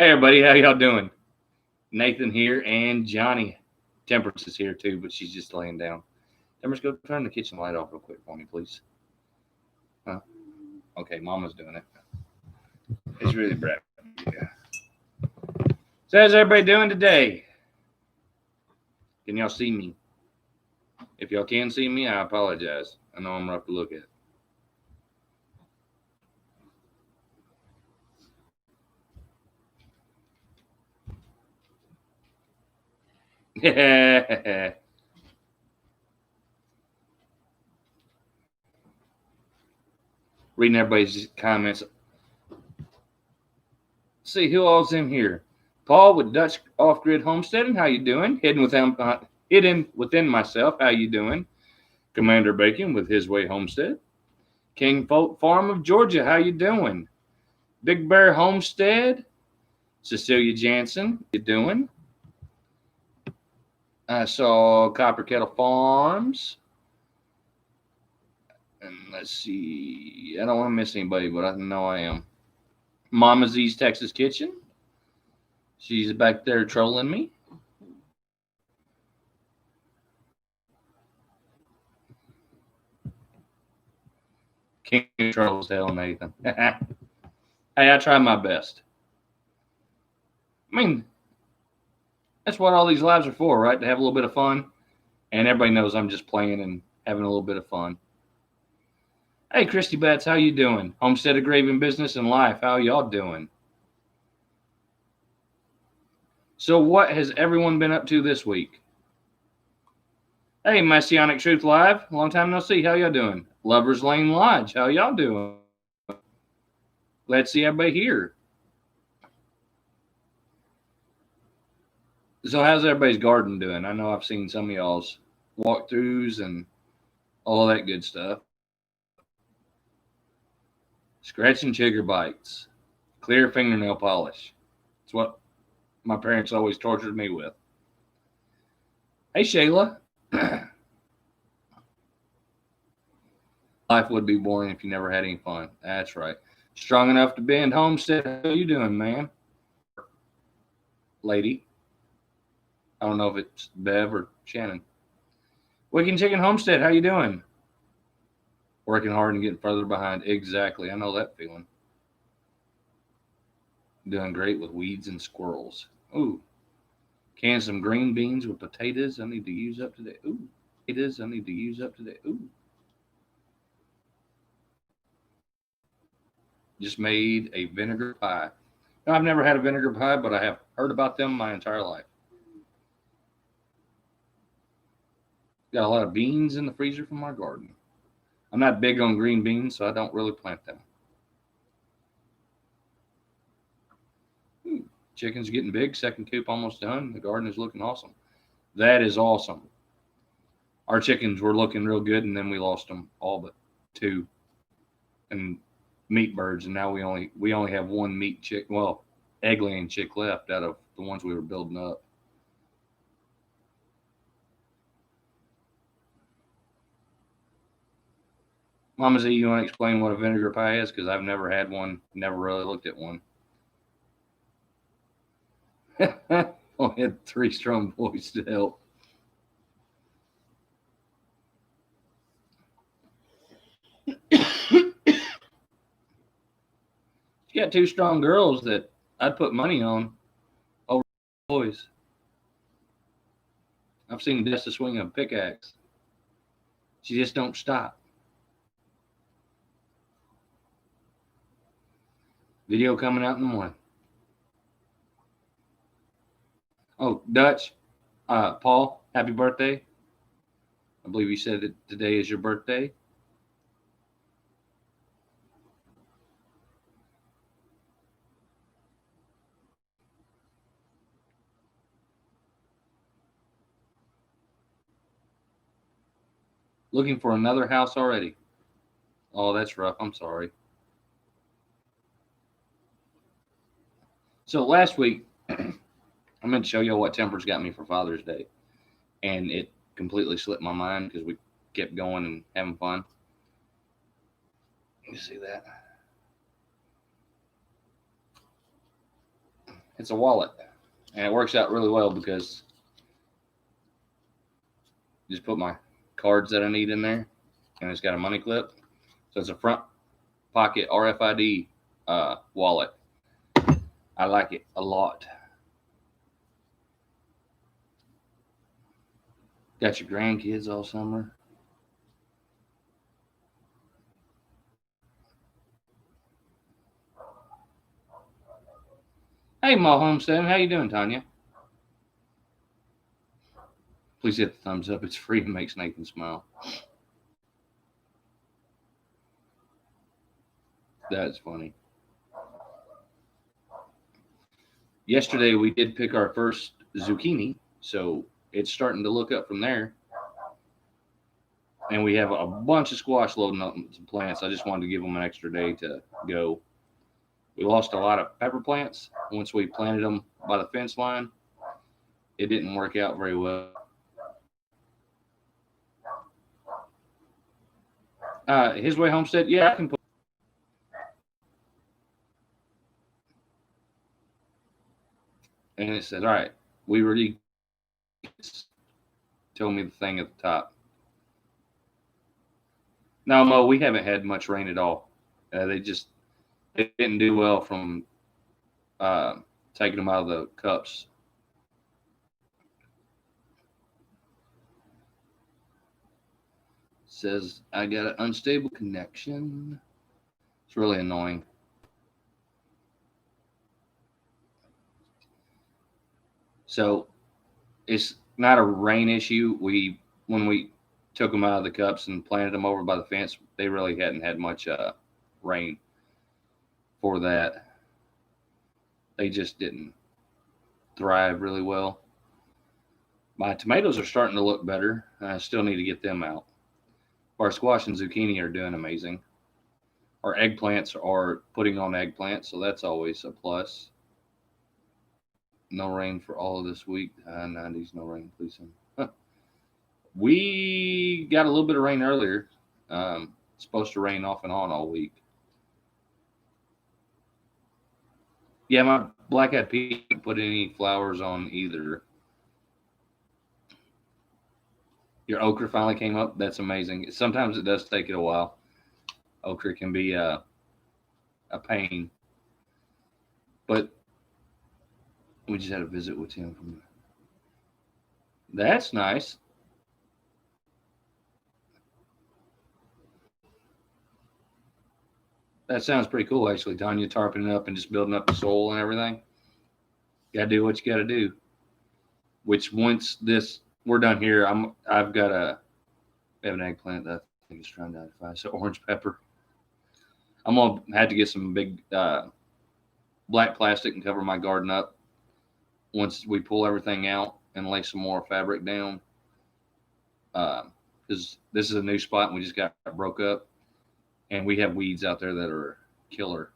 Hey everybody, how y'all doing? Nathan here and Johnny. Temperance is here too, but she's just laying down. Temperance, go turn the kitchen light off real quick for me, please. Huh? Okay, Mama's doing it. It's really bright. Yeah. So how's everybody doing today? Can y'all see me? If y'all can see me, I apologize. I know I'm rough to look at. Reading everybody's comments. See who all's in here. Paul with Dutch Off-Grid Homesteading. How you doing? Hidden within myself. How you doing? Commander Bacon with His Way Homestead. King Folk Farm of Georgia. How you doing? Big Bear Homestead. Cecilia Jansen. How you doing? I saw Copper Kettle Farms. And let's see. I don't want to miss anybody, but I know I am. Mama Z's Texas Kitchen. She's back there trolling me. King trolls hell, Nathan. Hey, I try my best. I mean, that's what all these lives are for, right? To have a little bit of fun. And everybody knows I'm just playing and having a little bit of fun. Hey, Christy Betts, how you doing? Homestead, Engraving Business, and Life. How y'all doing? So what has everyone been up to this week? Hey, Messianic Truth Live. Long time no see. How y'all doing? Lovers Lane Lodge. How y'all doing? Glad to see everybody here. So how's everybody's garden doing? I know I've seen some of y'all's walkthroughs and all that good stuff. Scratch and chigger bites. Clear fingernail polish. It's what my parents always tortured me with. Hey, Shayla. Life would be boring if you never had any fun. That's right. Strong enough to bend Homestead. How you doing, man? Lady. I don't know if it's Bev or Shannon. Wicked Chicken Homestead. How you doing? Working hard and getting further behind. Exactly. I know that feeling. Doing great with weeds and squirrels. Ooh. Can some green beans with potatoes I need to use up today. Ooh. Potatoes I need to use up today. Ooh. Just made a vinegar pie. Now, I've never had a vinegar pie, but I have heard about them my entire life. Got a lot of beans in the freezer from my garden. I'm not big on green beans, so I don't really plant them. Ooh, chicken's getting big. Second coop almost done. The garden is looking awesome. That is awesome. Our chickens were looking real good, and then we lost them all but two. And meat birds, and now we only have one meat chick, well, egg laying chick left out of the ones we were building up. Mama Z, you want to explain what a vinegar pie is? Because I've never had one, never really looked at one. Only had 3 strong boys to help. You got 2 strong girls that I'd put money on over boys. I've seen Desta swing a pickaxe. She just don't stop. Video coming out in the morning. Oh, Dutch, Paul, happy birthday. I believe you said that today is your birthday. Looking for another house already. Oh, that's rough. I'm sorry. So last week, I meant to show you what Temper's got me for Father's Day, and it completely slipped my mind because we kept going and having fun. You see that? It's a wallet, and it works out really well because I just put my cards that I need in there, and it's got a money clip. So it's a front pocket RFID wallet. I like it a lot. Got your grandkids all summer. Hey, Ma Homesteading, how you doing, Tanya? Please hit the thumbs up. It's free and makes Nathan smile. That's funny. Yesterday we did pick our first zucchini, so it's starting to look up from there. And we have a bunch of squash loading up some plants. I just wanted to give them an extra day to go. We lost a lot of pepper plants once we planted them by the fence line. It didn't work out very well. His Way Homestead, yeah, I can put. And it said, all right, we really told me the thing at the top. No, Mo, we haven't had much rain at all. They didn't do well from taking them out of the cups. Says I got an unstable connection. It's really annoying. So it's not a rain issue. When we took them out of the cups and planted them over by the fence, they really hadn't had much rain for that. They just didn't thrive really well. My tomatoes are starting to look better. I still need to get them out. Our squash and zucchini are doing amazing. Our eggplants are putting on eggplants, so that's always a plus. No rain for all of this week. 90s, no rain, please. Huh. We got a little bit of rain earlier. It's supposed to rain off and on all week. Yeah, my black-eyed pea didn't put any flowers on either. Your okra finally came up. That's amazing. Sometimes it does take it a while. Okra can be a pain. But we just had a visit with him. That's nice. That sounds pretty cool, actually. Tanya tarping it up and just building up the soil and everything. Got to do what you got to do. Which once we're done here, I've got we have an eggplant that I think is trying to identify. So orange pepper. I'm gonna have to get some big black plastic and cover my garden up once we pull everything out and lay some more fabric down. Because this is a new spot and we just got broke up, and we have weeds out there that are killer.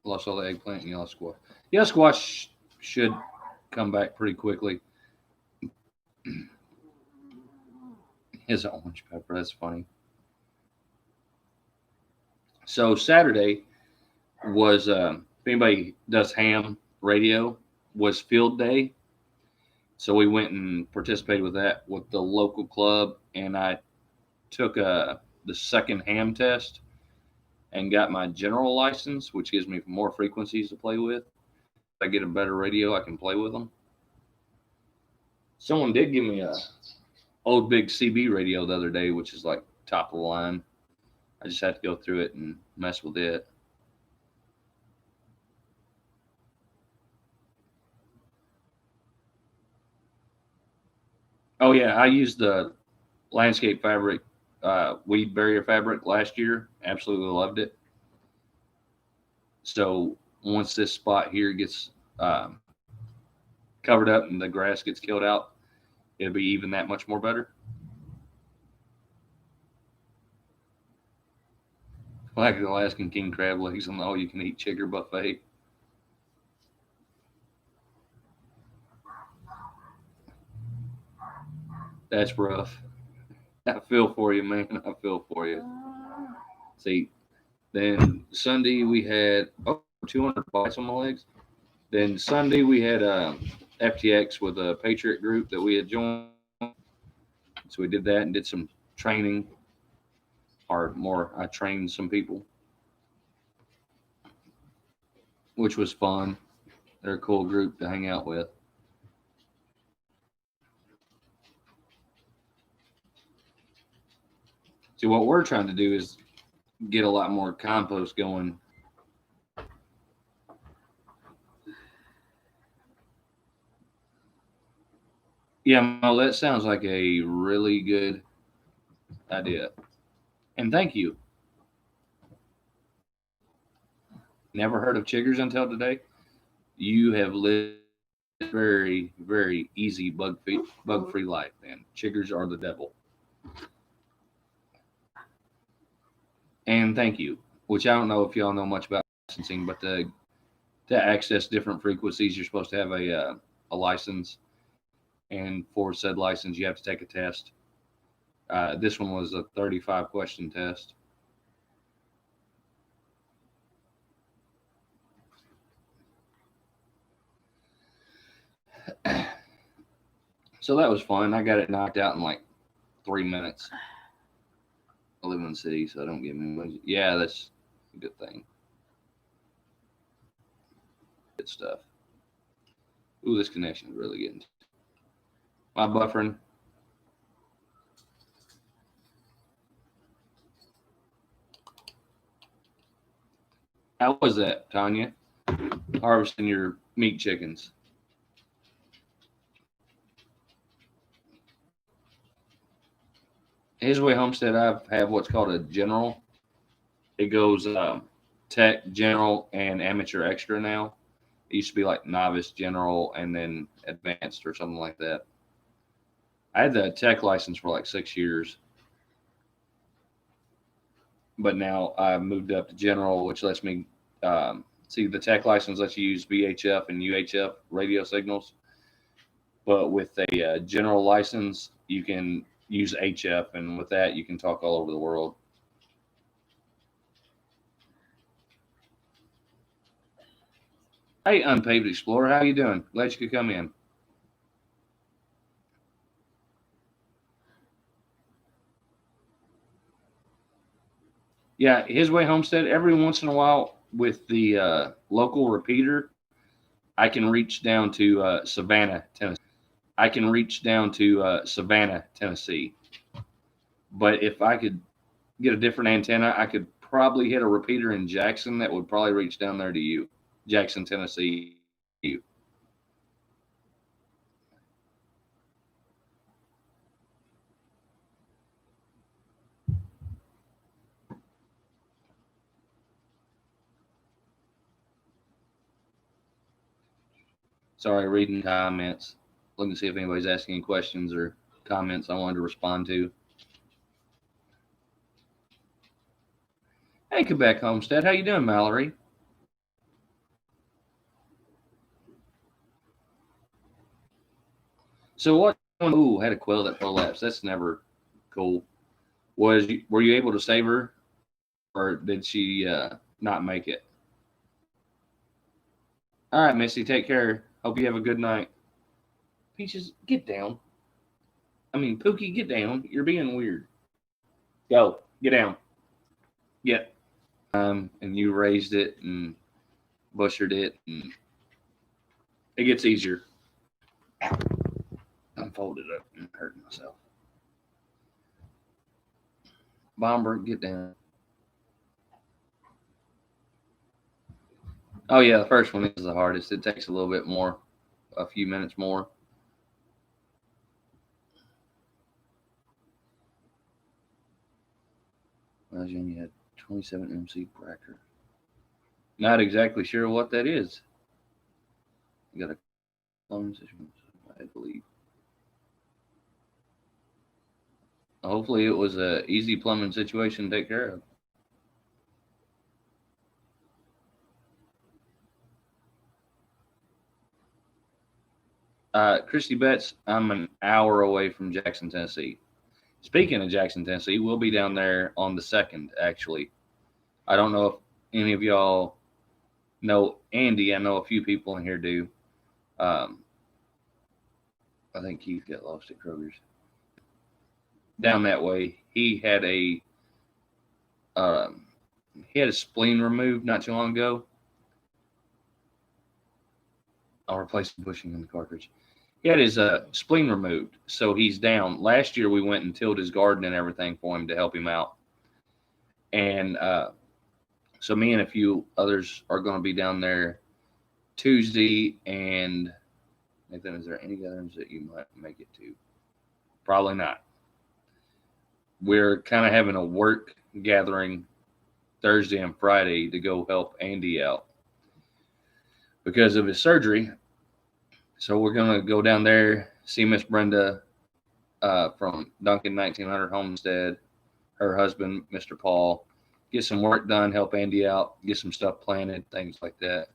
Lost all the eggplant and yellow squash. Yellow squash should come back pretty quickly. Is an orange pepper. That's funny. So Saturday was, if anybody does ham radio, was field day. So we went and participated with that with the local club, and I took the second ham test and got my general license, which gives me more frequencies to play with. If I get a better radio, I can play with them. Someone did give me a old big CB radio the other day, which is like top of the line. I just had to go through it and mess with it. Oh yeah, I used the landscape fabric, weed barrier fabric last year. Absolutely loved it. So once this spot here gets covered up and the grass gets killed out, it'll be even that much more better. Like the Alaskan king crab legs on the all-you-can-eat chicken buffet. That's rough. I feel for you, man. I feel for you. See, Then Sunday we had 200 bites on my legs. Then Sunday we had FTX with a Patriot group that we had joined. So we did that and did some training, or more, I trained some people, which was fun. They're a cool group to hang out with. See, what we're trying to do is get a lot more compost going. Yeah, Mo, that sounds like a really good idea. And thank you. Never heard of chiggers until today. You have lived a very, very easy bug free life, man. Chiggers are the devil. And thank you. Which I don't know if y'all know much about licensing, but to access different frequencies, you're supposed to have a license, and for said license, you have to take a test. This one was a 35-question test. So that was fun. I got it knocked out in like 3 minutes. I live in the city, so I don't get me. Yeah, that's a good thing. Good stuff. Ooh, this connection is really getting. My buffering. How was that, Tanya? Harvesting your meat chickens. His Way Homestead, I have what's called a general. It goes tech, general, and amateur extra now. It used to be like novice, general, and then advanced or something like that. I had the tech license for like 6 years, but now I moved up to general, which lets me see the tech license lets you use VHF and UHF radio signals, but with a general license, you can use HF, and with that, you can talk all over the world. Hey, Unpaved Explorer, how you doing? Glad you could come in. Yeah, His Way Homestead. Every once in a while, with the local repeater, I can reach down to Savannah, Tennessee. I can reach down to Savannah, Tennessee. But if I could get a different antenna, I could probably hit a repeater in Jackson that would probably reach down there to you, Jackson, Tennessee. You. Sorry, reading comments. Looking to see if anybody's asking questions or comments I wanted to respond to. Hey, Quebec Homestead, how you doing, Mallory? So what? Ooh, had a quail that prolapsed. That's never cool. Were you able to save her, or did she not make it? All right, Missy, take care. Hope you have a good night. Peaches, get down. I mean, Pookie, get down. You're being weird. Go, get down. Get. And you raised it and butchered it, and it gets easier. I'm folded up and hurting myself. Bomber, get down. Oh yeah, the first one is the hardest. It takes a little bit more, a few minutes more. Imagine you had 27 MC cracker. Not exactly sure what that is. You got a clone system, I believe. Hopefully, it was a easy plumbing situation to take care of. Christy Betts, I'm an hour away from Jackson, Tennessee. Speaking of Jackson, Tennessee, we'll be down there on the 2nd, actually. I don't know if any of y'all know Andy. I know a few people in here do. Um, I think Keith got lost at Kroger's. Down that way, um, he had a spleen removed not too long ago. I'll replace the bushing in the cartridge. He had his spleen removed, so he's down. Last year we went and tilled his garden and everything for him to help him out, and so me and a few others are going to be down there Tuesday. And Nathan, is there any others that you might make it to? Probably not. We're kind of having a work gathering Thursday and Friday to go help Andy out because of his surgery. So we're going to go down there, see Miss Brenda from Duncan 1900 Homestead, her husband, Mr. Paul, get some work done, help Andy out, get some stuff planted, things like that.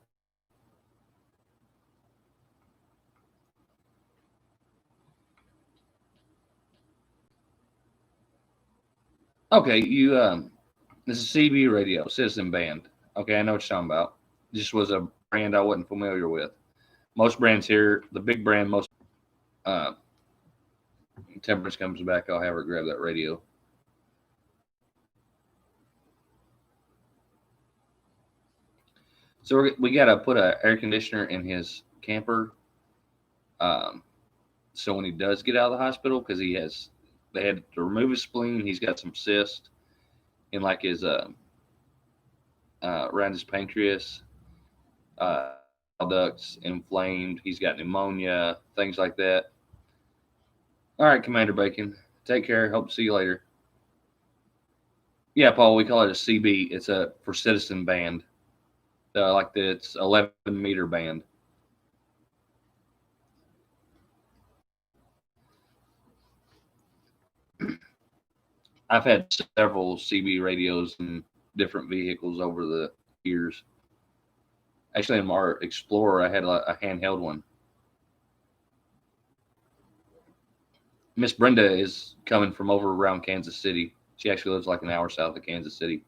Okay, this is CB Radio, Citizen Band. Okay, I know what you're talking about. This was a brand I wasn't familiar with. Most brands here, the big brand, most uh, Temperance comes back, I'll have her grab that radio. So we got to put an air conditioner in his camper. So when he does get out of the hospital, because they had to remove his spleen. He's got some cyst in like his around his pancreas, ducts inflamed. He's got pneumonia, things like that. All right, Commander Bacon. Take care. Hope to see you later. Yeah, Paul. We call it a CB. It's a for Citizen Band. It's 11-meter band. I've had several CB radios in different vehicles over the years. Actually, in our Explorer, I had a handheld one. Miss Brenda is coming from over around Kansas City. She actually lives like an hour south of Kansas City.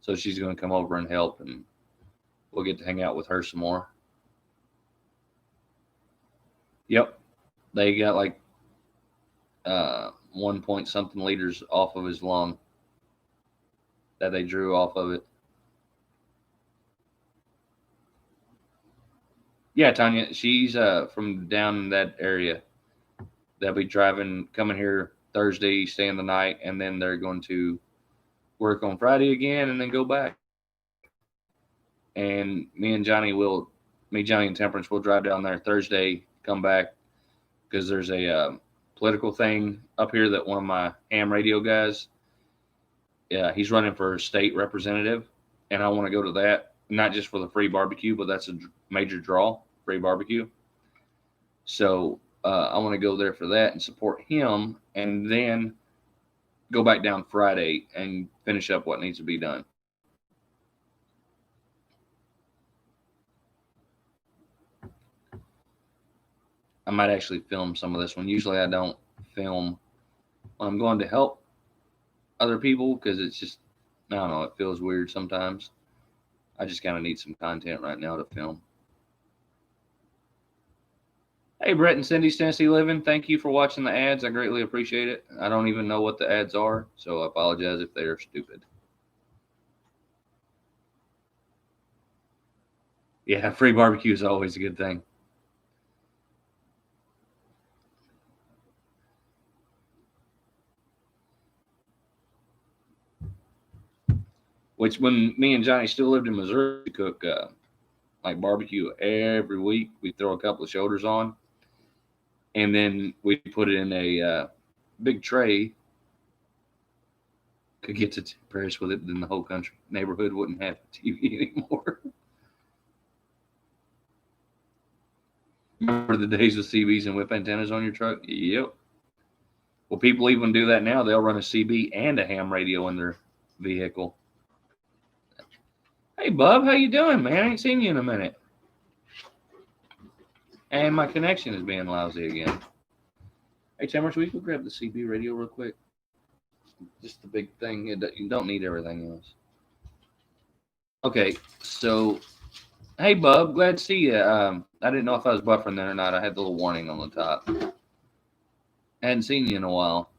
So she's going to come over and help, and we'll get to hang out with her some more. Yep. They got like 1 point something liters off of his lung that they drew off of it. Yeah, Tanya, she's from down in that area. They'll be coming here Thursday, staying the night, and then they're going to work on Friday again and then go back. And Johnny and Temperance will drive down there Thursday, come back, because there's a political thing up here that one of my ham radio guys, he's running for state representative, and I want to go to that, not just for the free barbecue, but that's a major draw, free barbecue. So I want to go there for that and support him, and then go back down Friday and finish up what needs to be done. I might actually film some of this one. Usually I don't film when I'm going to help other people because it's just, I don't know, it feels weird sometimes. I just kind of need some content right now to film. Hey, Brett and Cindy's Tennessee Living, thank you for watching the ads. I greatly appreciate it. I don't even know what the ads are, so I apologize if they are stupid. Yeah, free barbecue is always a good thing. Which, when me and Johnny still lived in Missouri, we cook like barbecue every week. We throw a couple of shoulders on, and then we put it in a big tray. Could get to Paris with it, then the whole neighborhood wouldn't have TV anymore. Remember the days of CBs and whip antennas on your truck? Yep. Well, people even do that now. They'll run a CB and a ham radio in their vehicle. Hey, Bub, how you doing, man? I ain't seen you in a minute. And my connection is being lousy again. Hey, Timmers, we can grab the CB radio real quick. Just the big thing. You don't need everything else. Okay, so hey, Bub, glad to see you. I didn't know if I was buffering then or not. I had the little warning on the top. I hadn't seen you in a while.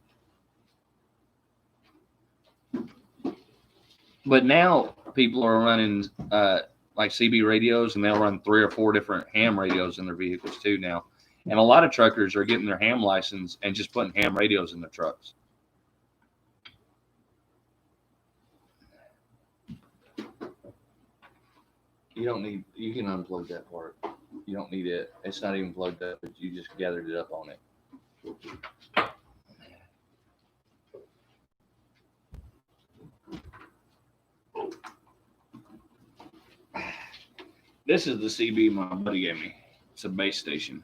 But now people are running like CB radios, and they'll run 3 or 4 different ham radios in their vehicles too now. And a lot of truckers are getting their ham license and just putting ham radios in their trucks. You can unplug that part. You don't need it. It's not even plugged up. You just gathered it up on it. This is the CB my buddy gave me. It's a base station.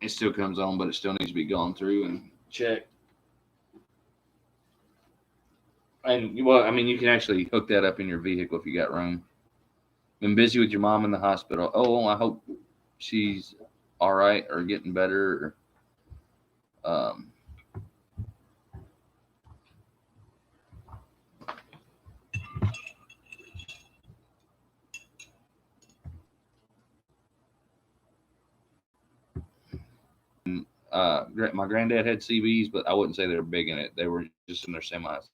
It still comes on, but it still needs to be gone through and checked. And well, I mean, you can actually hook that up in your vehicle if you got room. Been busy with your mom in the hospital. Oh, I hope she's all right or getting better. Um, my granddad had CBs, but I wouldn't say they were big in it. They were just in their semis.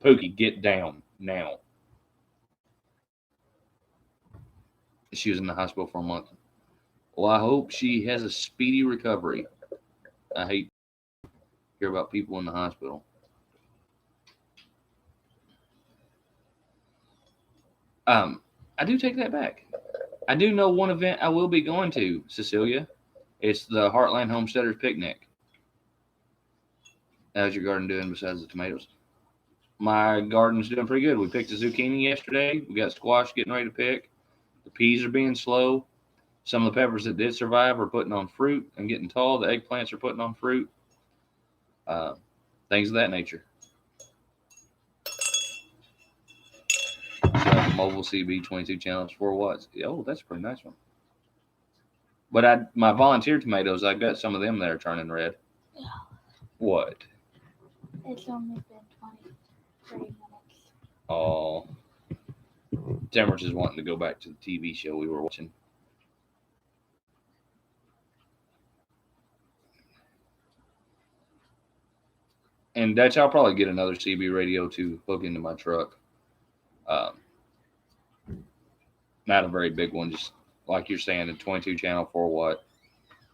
Pookie, get down now. She was in the hospital for a month. Well, I hope she has a speedy recovery. I hate to hear about people in the hospital. I do take that back. I do know one event I will be going to, Cecilia. It's the Heartland Homesteaders Picnic. How's your garden doing besides the tomatoes? My garden's doing pretty good. We picked a zucchini yesterday. We got squash getting ready to pick. The peas are being slow. Some of the peppers that did survive are putting on fruit and getting tall. The eggplants are putting on fruit. Uh, Things of that nature. So I have a mobile CB 22 channels, 4 watts. Oh, that's a pretty nice one. But my volunteer tomatoes, I got some of them that are turning red. Yeah. What? It's only been 30 minutes. Oh, Temperance is wanting to go back to the TV show we were watching. And Dutch, I'll probably get another CB radio to hook into my truck. Um, Not a very big one, just like you're saying, a 22 channel 4 watt.